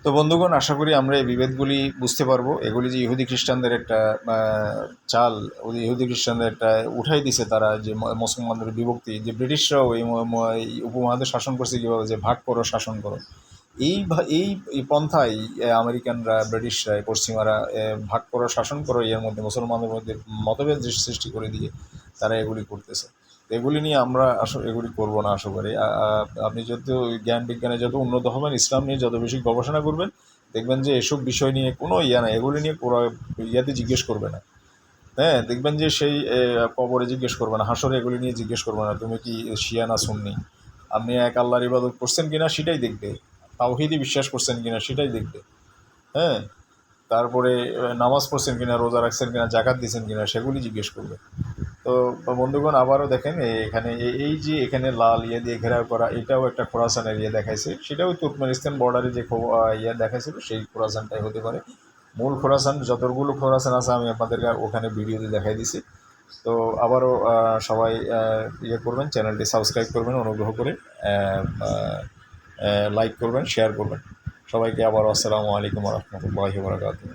তো বন্ধুগণ, আশা করি আমরা এই বিভেদগুলি বুঝতে পারবো। এগুলি যে ইহুদি খ্রিস্টানদের একটা চাল, ওই ইহুদি খ্রিস্টানদের একটা উঠাই দিছে তারা, যে মুসলমানদের বিভক্তি, যে ব্রিটিশরাও এই উপমহাদেশ শাসন করছে কীভাবে, যে ভাগ করো শাসন করো। এই পন্থাই আমেরিকানরা, ব্রিটিশরা, পশ্চিমারা ভাগ করো শাসন করো এর মধ্যে মুসলমানদের মধ্যে মতভেদ সৃষ্টি করে দিয়ে তারা এগুলি করতেছে। তো এগুলি নিয়ে আমরা এগুলি করবো না আশা করি। আপনি যত জ্ঞান বিজ্ঞানে যত উন্নত হবেন, ইসলাম নিয়ে যত বেশি গবেষণা করবেন, দেখবেন যে এসব বিষয় নিয়ে কোনো নাই, এগুলি নিয়ে পুরো ইয়াতে জিজ্ঞেস করবে না। হ্যাঁ, দেখবেন যে সেই কবরে জিজ্ঞেস করবে না, হাসরে এগুলি নিয়ে জিজ্ঞেস করবে না তুমি কি শিয়া না সুন্নি, আপনি এক আল্লাহর ইবাদত করছেন কিনা সেটাই দেখবে, তাওহীদে বিশ্বাস করছেন কিনা সেটাই দেখবে। হ্যাঁ, তারপরে নামাজ পড়ছেন কিনা, রোজা রাখছেন কিনা, জাকাত দিয়েছেন কিনা সেগুলি জিজ্ঞেস করবে। তো বন্ধুগণ, আবারও দেখেন এখানে এই যে এখানে লাল ইয়ে দিয়ে ঘেরাও করা, এটাও একটা খোরাসানের ইয়ে দেখাইছে, সেটাও তুর্কমেনিস্তান বর্ডারে যে ইয়ে দেখাইছিল সেই খোরাসানটাই হতে পারে। মূল খোরাসান, যতগুলো খোরাসান আছে আমি আপনাদেরকে ওখানে ভিডিওতে দেখাই দিছি। তো আবারও সবাই ইয়ে করবেন, চ্যানেলটি সাবস্ক্রাইব করবেন অনুগ্রহ করে, লাইক করবেন, শেয়ার করবেন। সবাইকে আবার আসসালামু আলাইকুম ওয়া রাহমাতুল্লাহি ওয়া বারাকাতুহু।